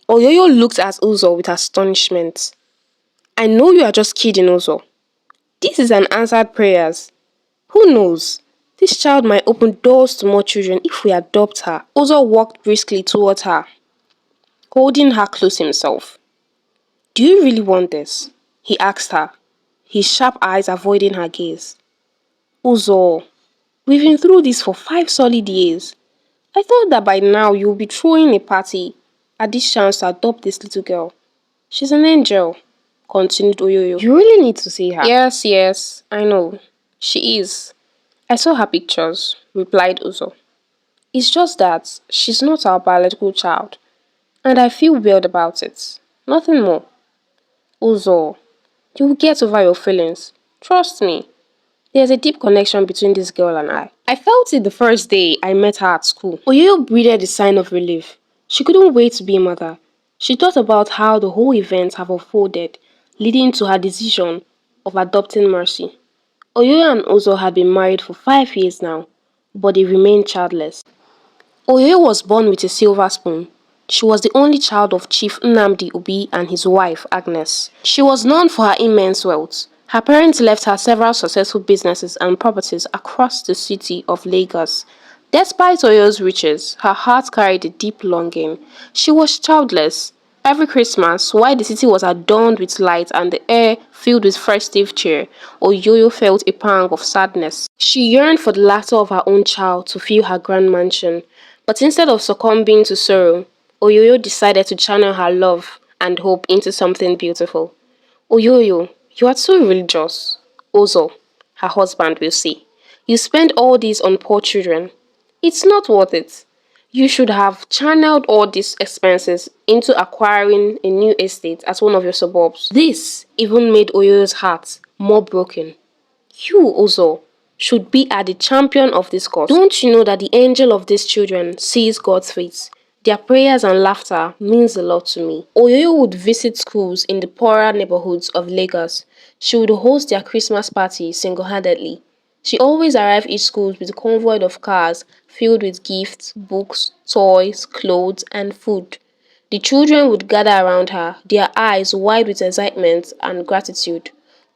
Oyoyo looked at Ozo with astonishment. I know you are just kidding, Ozo. This is an answered prayers. Who knows? This child might open doors to more children if we adopt her. Ozo walked briskly towards her, holding her close himself. Do you really want this? He asked her, his sharp eyes avoiding her gaze. Ozo, we've been through this for 5 solid years. I thought that by now you would be throwing a party at this chance to adopt this little girl. She's an angel, continued Oyoyo. You really need to see her. Yes, I know. She is. I saw her pictures, replied Ozo. It's just that she's not our biological child, and I feel weird about it. Nothing more. Ozo, you will get over your feelings. Trust me. There's a deep connection between this girl and I. I felt it the first day I met her at school. Oyoyo breathed a sigh of relief. She couldn't wait to be a mother. She thought about how the whole event have unfolded, leading to her decision of adopting Mercy. Oyoyo and Ozo had been married for 5 years now, but they remained childless. Oyoyo was born with a silver spoon. She was the only child of Chief Nnamdi Obi and his wife, Agnes. She was known for her immense wealth. Her parents left her several successful businesses and properties across the city of Lagos. Despite Oyoyo's riches, her heart carried a deep longing. She was childless. Every Christmas, while the city was adorned with light and the air filled with festive cheer, Oyoyo felt a pang of sadness. She yearned for the laughter of her own child to fill her grand mansion. But instead of succumbing to sorrow, Oyoyo decided to channel her love and hope into something beautiful. Oyoyo, you are too religious. Ozo, her husband will say. You spend all this on poor children. It's not worth it. You should have channeled all these expenses into acquiring a new estate at one of your suburbs. This even made Oyoyo's heart more broken. You, Ozo, should be at the champion of this cause. Don't you know that the angel of these children sees God's face? Their prayers and laughter means a lot to me. Oyoyo would visit schools in the poorer neighborhoods of Lagos. She would host their Christmas party single-handedly. She always arrived each school with a convoy of cars filled with gifts, books, toys, clothes, and food. The children would gather around her, their eyes wide with excitement and gratitude.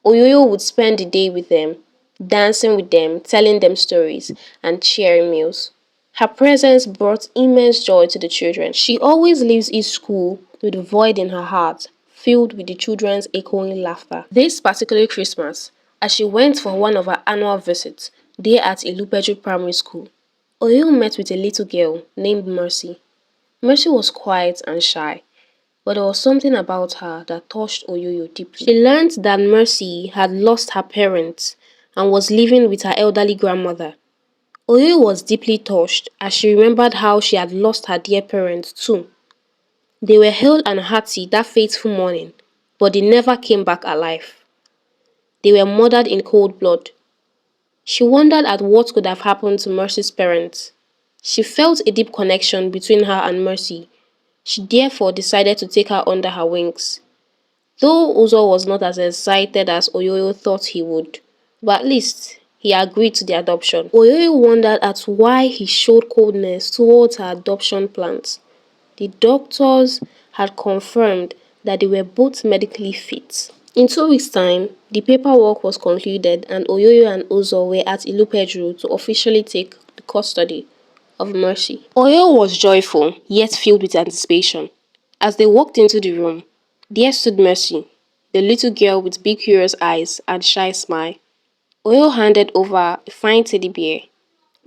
Oyoyo would spend the day with them, dancing with them, telling them stories, and sharing meals. Her presence brought immense joy to the children. She always leaves each school with a void in her heart, filled with the children's echoing laughter. This particular Christmas, as she went for one of her annual visits, there at Ilupeju Primary School, Oyoyo met with a little girl named Mercy. Mercy was quiet and shy, but there was something about her that touched Oyoyo deeply. She learned that Mercy had lost her parents and was living with her elderly grandmother. Oyoyo was deeply touched as she remembered how she had lost her dear parents too. They were hale and hearty that fateful morning, but they never came back alive. They were murdered in cold blood. She wondered at what could have happened to Mercy's parents. She felt a deep connection between her and Mercy. She therefore decided to take her under her wings. Though Ozo was not as excited as Oyoyo thought he would, but at least he agreed to the adoption. Oyoyo wondered at why he showed coldness towards her adoption plans. The doctors had confirmed that they were both medically fit. In 2 weeks' time, the paperwork was concluded and Oyoyo and Ozo were at Ilupeju to officially take the custody of Mercy. Oyoyo was joyful, yet filled with anticipation. As they walked into the room, there stood Mercy, the little girl with big curious eyes and shy smile. Oyoyo handed over a fine teddy bear.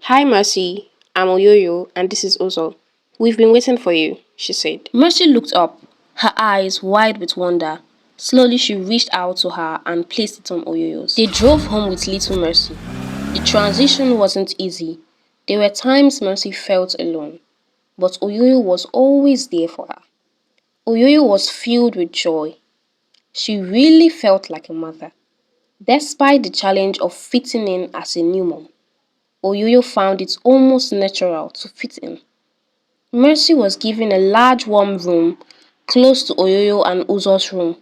Hi Mercy, I'm Oyoyo and this is Ozo. We've been waiting for you, she said. Mercy looked up, her eyes wide with wonder. Slowly she reached out to her and placed it on Oyoyo's. They drove home with little Mercy. The transition wasn't easy. There were times Mercy felt alone, but Oyoyo was always there for her. Oyoyo was filled with joy. She really felt like a mother. Despite the challenge of fitting in as a new mom, Oyoyo found it almost natural to fit in. Mercy was given a large warm room close to Oyoyo and Uzo's room.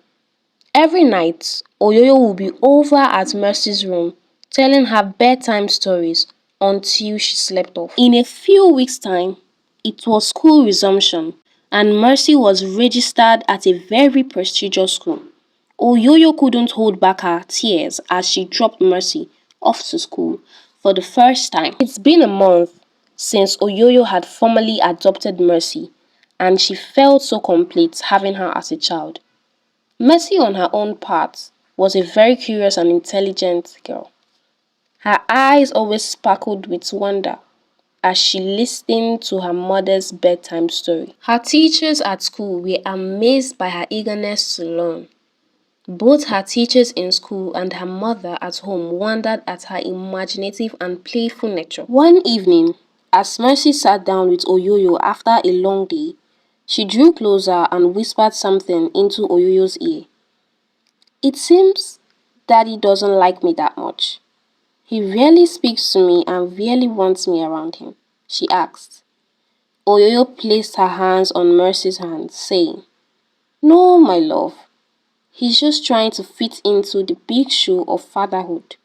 Every night, Oyoyo would be over at Mercy's room telling her bedtime stories until she slept off. In a few weeks' time, it was school resumption and Mercy was registered at a very prestigious school. Oyoyo couldn't hold back her tears as she dropped Mercy off to school for the first time. It's been a month since Oyoyo had formally adopted Mercy, and she felt so complete having her as a child. Mercy, on her own part, was a very curious and intelligent girl. Her eyes always sparkled with wonder as she listened to her mother's bedtime story. Her teachers at school were amazed by her eagerness to learn. Both her teachers in school and her mother at home wondered at her imaginative and playful nature. One evening, as Mercy sat down with Oyoyo after a long day, she drew closer and whispered something into Oyoyo's ear. "It seems Daddy doesn't like me that much. He rarely speaks to me and rarely wants me around him," she asked. Oyoyo placed her hands on Mercy's hands, saying, "No, my love. He's just trying to fit into the big shoe of fatherhood."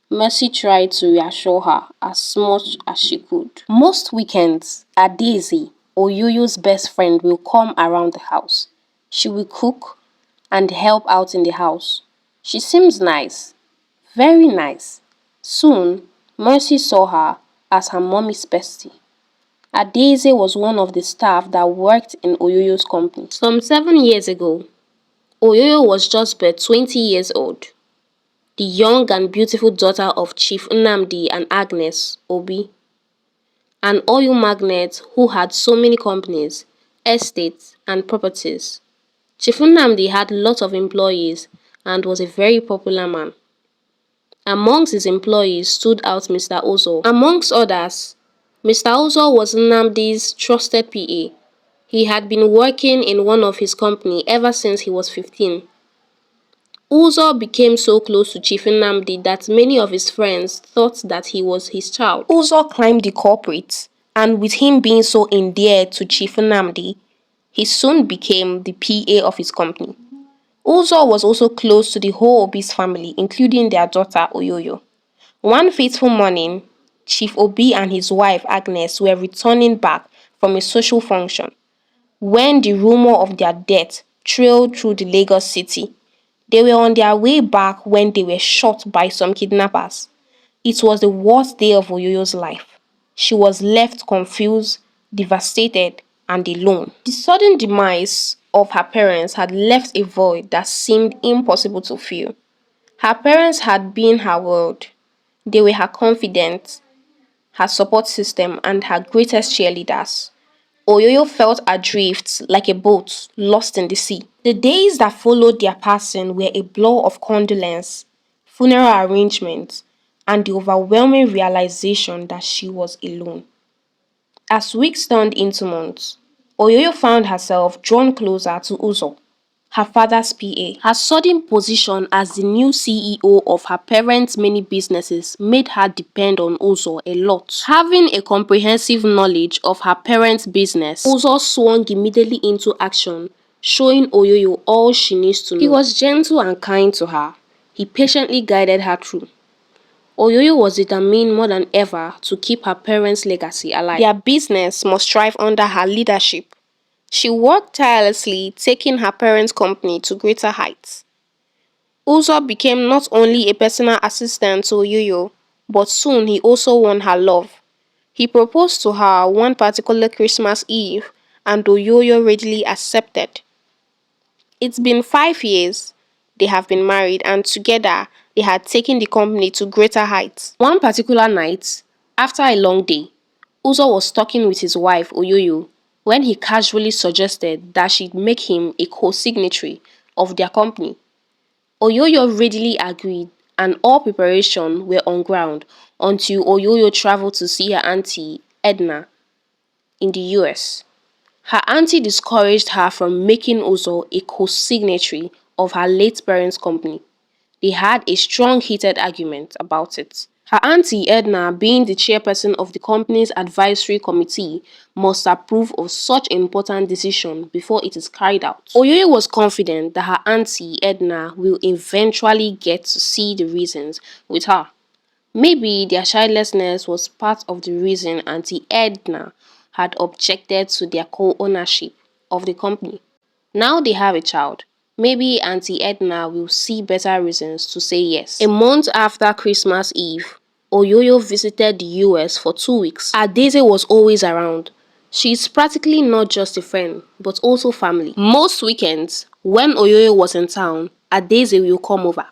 Mercy tried to reassure her as much as she could. Most weekends, Daisy, Oyoyo's best friend, will come around the house. She will cook and help out in the house. She seems nice, very nice. Soon, Mercy saw her as her mommy's bestie. Adaeze was one of the staff that worked in Oyoyo's company. Some 7 years ago, Oyoyo was just but 20 years old, the young and beautiful daughter of Chief Nnamdi and Agnes Obi, an oil magnate who had so many companies, estates, and properties. Chief Nnamdi had lots of employees and was a very popular man. Amongst his employees stood out Mr. Ozo. Amongst others, Mr. Ozo was Nnamdi's trusted PA. He had been working in one of his company ever since he was 15. Ozo became so close to Chief Nnamdi that many of his friends thought that he was his child. Ozo climbed the corporate, and with him being so endeared to Chief Nnamdi, he soon became the PA of his company. Ozo was also close to the whole Obi's family, including their daughter Oyoyo. One fateful morning, Chief Obi and his wife Agnes were returning back from a social function when the rumor of their death trailed through the Lagos city. They were on their way back when they were shot by some kidnappers. It was the worst day of Oyoyo's life. She was left confused, devastated, and alone. The sudden demise of her parents had left a void that seemed impossible to fill. Her parents had been her world. They were her confidant, her support system, and her greatest cheerleaders. Oyoyo felt adrift like a boat lost in the sea. The days that followed their passing were a blur of condolence, funeral arrangements, and the overwhelming realization that she was alone. As weeks turned into months, Oyoyo found herself drawn closer to Uzo, her father's PA. Her sudden position as the new CEO of her parents' many businesses made her depend on Uzo a lot. Having a comprehensive knowledge of her parents' business, Uzo swung immediately into action, showing Oyoyo all she needs to know. He was gentle and kind to her. He patiently guided her through. Oyoyo was determined more than ever to keep her parents' legacy alive. Their business must thrive under her leadership. She worked tirelessly, taking her parents' company to greater heights. Uzo became not only a personal assistant to Oyoyo, but soon he also won her love. He proposed to her one particular Christmas Eve, and Oyoyo readily accepted. It's been 5 years they have been married, and together they had taken the company to greater heights. One particular night, after a long day, Uzo was talking with his wife Oyoyo when he casually suggested that she'd make him a co-signatory of their company. Oyoyo readily agreed, and all preparations were on ground until Oyoyo traveled to see her auntie Edna in the US. Her auntie discouraged her from making Uzo a co-signatory of her late parents' company. They had a strong heated argument about it. Her auntie Edna, being the chairperson of the company's advisory committee, must approve of such an important decision before it is carried out. Oyoyo was confident that her auntie Edna will eventually get to see the reasons with her. Maybe their childlessness was part of the reason Auntie Edna had objected to their co-ownership. of the company. Now they have a child. Maybe Auntie Edna will see better reasons to say yes. A month after Christmas Eve, Oyoyo visited the US for 2 weeks. Adaeze was always around. She is practically not just a friend, but also family. Most weekends, when Oyoyo was in town, Adaeze will come over.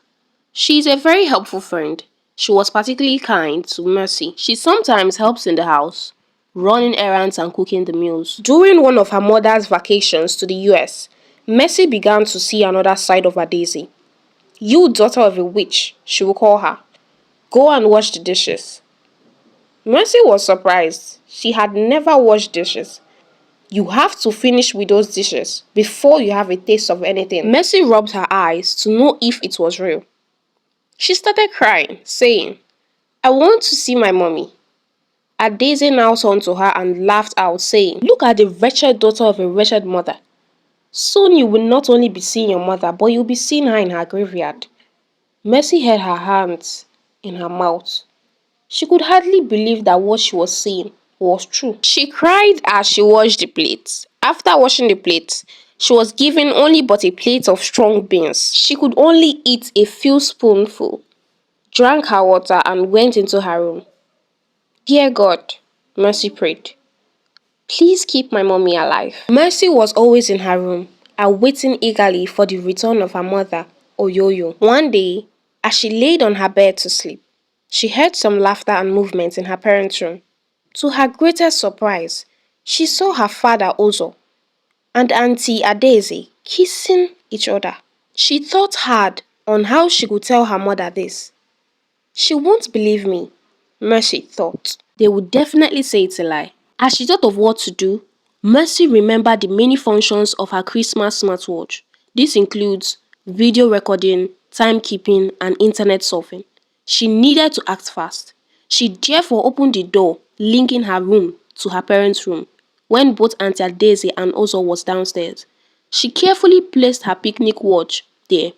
She is a very helpful friend. She was particularly kind to Mercy. She sometimes helps in the house, running errands and cooking the meals. During one of her mother's vacations to the US, Mercy began to see another side of Adaeze. "You daughter of a witch," she would call her. "Go and wash the dishes." Mercy was surprised. She had never washed dishes. "You have to finish with those dishes before you have a taste of anything." Mercy rubbed her eyes to know if it was real. She started crying, saying, "I want to see my mommy." Adaeze now turned to her and laughed out, saying, "Look at the wretched daughter of a wretched mother. Soon you will not only be seeing your mother, but you'll be seeing her in her graveyard." Mercy held her hands in her mouth. She could hardly believe that what she was saying was true. She cried as she washed the plates. After washing the plates, she was given only but a plate of strong beans. She could only eat a few spoonfuls, drank her water, and went into her room. "Dear God," Mercy prayed, "please keep my mommy alive." Mercy was always in her room, awaiting eagerly for the return of her mother, Oyoyo. One day, as she laid on her bed to sleep, she heard some laughter and movement in her parents' room. To her greatest surprise, she saw her father Ozo and Auntie Adaeze kissing each other. She thought hard on how she could tell her mother this. She won't believe me, Mercy thought. They would definitely say it's a lie. As she thought of what to do, Mercy remembered the many functions of her Christmas smartwatch. This includes video recording, timekeeping, and internet surfing. She needed to act fast. She therefore opened the door, linking her room to her parents' room. When both Auntie Adaeze and Ozo was downstairs, she carefully placed her picnic watch there.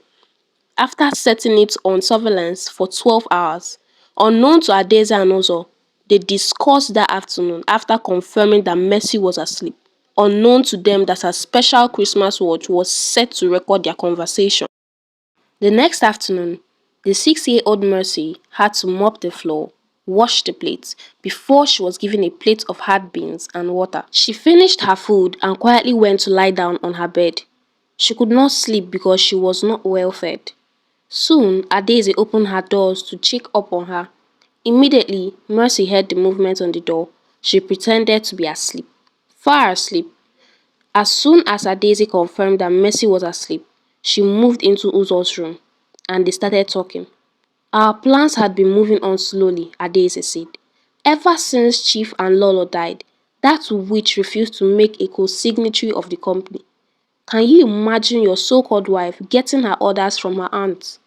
After setting it on surveillance for 12 hours, unknown to Adaeze and Ozo, they discussed that afternoon after confirming that Mercy was asleep. Unknown to them that her special Christmas watch was set to record their conversation. The next afternoon, the 6-year-old Mercy had to mop the floor, wash the plates, before she was given a plate of hard beans and water. She finished her food and quietly went to lie down on her bed. She could not sleep because she was not well fed. Soon, Adaeze opened her doors to check up on her. Immediately, Mercy heard the movement on the door. She pretended to be asleep. Far asleep. As soon as Adaeze confirmed that Mercy was asleep, she moved into Uzo's room, and they started talking. "Our plans had been moving on slowly," Adaeze said. "Ever since Chief and Lolo died, that witch refused to make a co-signatory of the company. Can you imagine your so-called wife getting her orders from her aunt?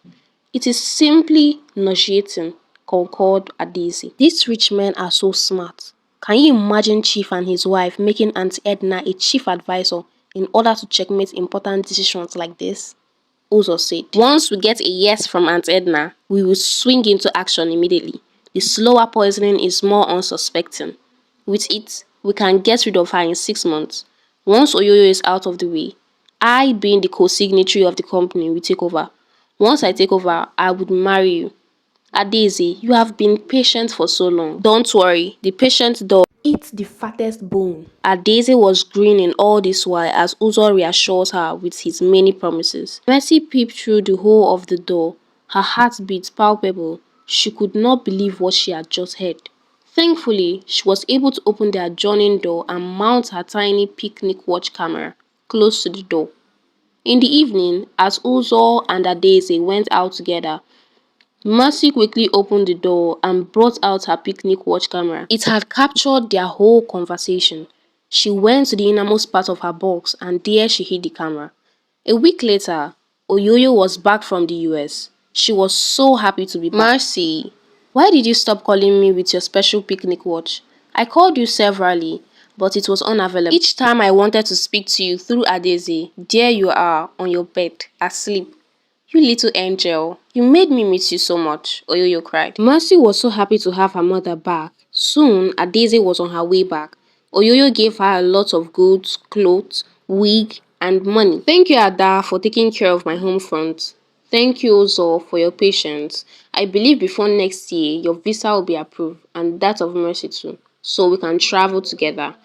It is simply nauseating," concurred Adaeze. "These rich men are so smart. Can you imagine Chief and his wife making Auntie Edna a chief advisor in order to checkmate important decisions like this?" Ozo said. "Once we get a yes from Aunt Edna, we will swing into action immediately. The slower poisoning is more unsuspecting. With it, we can get rid of her in 6 months. Once Oyoyo is out of the way, I, being the co-signatory of the company, will take over. Once I take over, I would marry you. Adaeze, you have been patient for so long. Don't worry, the patient dog eats the fattest bone." Adaeze was grinning all this while as Uzo reassures her with his many promises. Mercy peeped through the hole of the door, her heartbeat palpable. She could not believe what she had just heard. Thankfully, she was able to open the adjoining door and mount her tiny picnic watch camera close to the door. In the evening, as Uzo and Adaeze went out together, Mercy quickly opened the door and brought out her picnic watch camera. It had captured their whole conversation. She went to the innermost part of her box and there she hid the camera. A week later, Oyoyo was back from the US. She was so happy to be back. "Mercy, why did you stop calling me with your special picnic watch? I called you severally, but it was unavailable. Each time I wanted to speak to you through Adaeze, there you are on your bed, asleep. You little angel, you made me miss you so much," Oyoyo cried. Mercy was so happy to have her mother back. Soon, Adaeze was on her way back. Oyoyo gave her a lot of goods, clothes, wig, and money. Thank you, Ada, for taking care of my home front. Thank you, Ozo, for your patience. I believe before next year, your visa will be approved, and that of Mercy too, so we can travel together.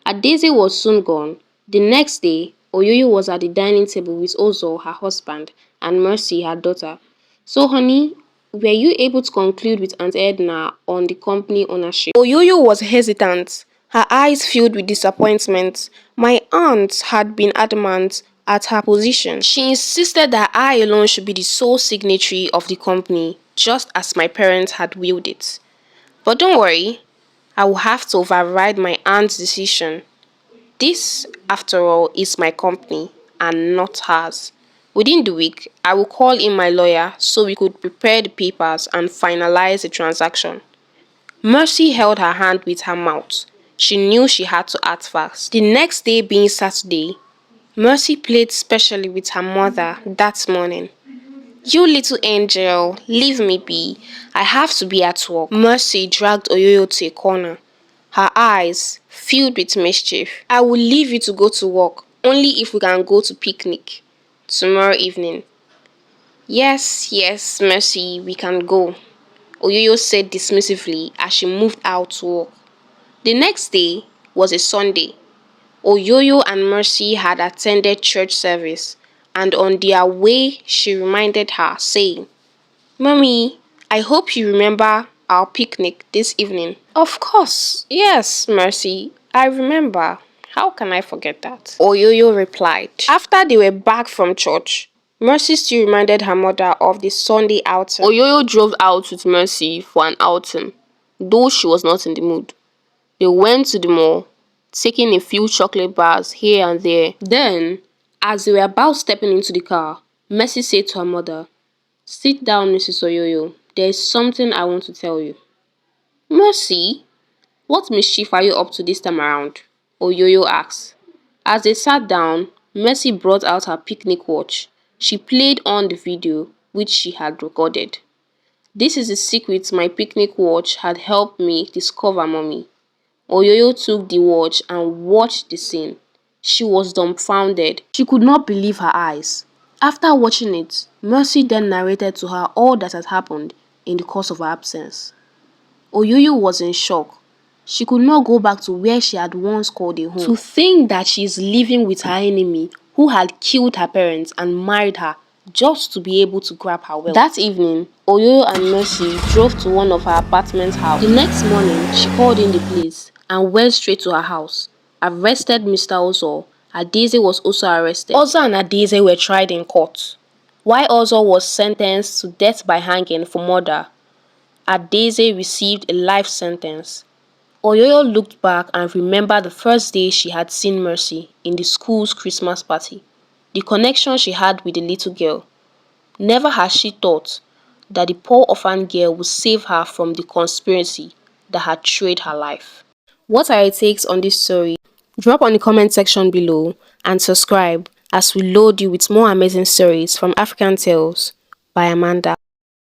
Adeze was soon gone. The next day, Oyoyo was at the dining table with Ozo, her husband, and Mercy, her daughter. So, honey, were you able to conclude with Aunt Edna on the company ownership? Oyoyo was hesitant, her eyes filled with disappointment. My aunt had been adamant at her position. She insisted that I alone should be the sole signatory of the company, just as my parents had willed it. But don't worry, I will have to override my aunt's decision. This, after all, is my company and not hers. Within the week, I will call in my lawyer so we could prepare the papers and finalize the transaction. Mercy held her hand with her mouth. She knew she had to act fast. The next day being Saturday, Mercy played specially with her mother that morning. You little angel, leave me be. I have to be at work. Mercy dragged Oyoyo to a corner, her eyes filled with mischief. I will leave you to go to work, only if we can go to picnic tomorrow evening. Yes, yes, Mercy, we can go, Oyoyo said dismissively as she moved out to work. The next day was a Sunday. Oyoyo and Mercy had attended church service, and on their way, she reminded her, saying, Mommy, I hope you remember our picnic this evening. Of course, yes, Mercy, I remember. How can I forget that? Oyoyo replied. After they were back from church, Mercy still reminded her mother of the Sunday outing. Oyoyo drove out with Mercy for an outing, though she was not in the mood. They went to the mall, taking a few chocolate bars here and there. Then, as they were about stepping into the car, Mercy said to her mother, Sit down, Mrs. Oyoyo. There is something I want to tell you. Mercy, what mischief are you up to this time around? Oyoyo asked. As they sat down, Mercy brought out her picnic watch. She played on the video, which she had recorded. This is the secret my picnic watch had helped me discover, Mommy. Oyoyo took the watch and watched the scene. She was dumbfounded. She could not believe her eyes. After watching it, Mercy then narrated to her all that had happened in the course of her absence. Oyoyo was in shock. She could not go back to where she had once called a home. To think that she is living with her enemy who had killed her parents and married her just to be able to grab her wealth. That evening, Oyoyo and Mercy drove to one of her apartment houses. The next morning, she called in the police and went straight to her house, arrested Mr. Ozo. Adeze was also arrested. Ozo and Adeze were tried in court. While Ozo was sentenced to death by hanging for murder, Adeze received a life sentence. Oyoyo looked back and remembered the first day she had seen Mercy in the school's Christmas party. The connection she had with the little girl. Never had she thought that the poor orphan girl would save her from the conspiracy that had trailed her life. What are your takes on this story? Drop on the comment section below and subscribe as we load you with more amazing stories from African Tales by Amanda.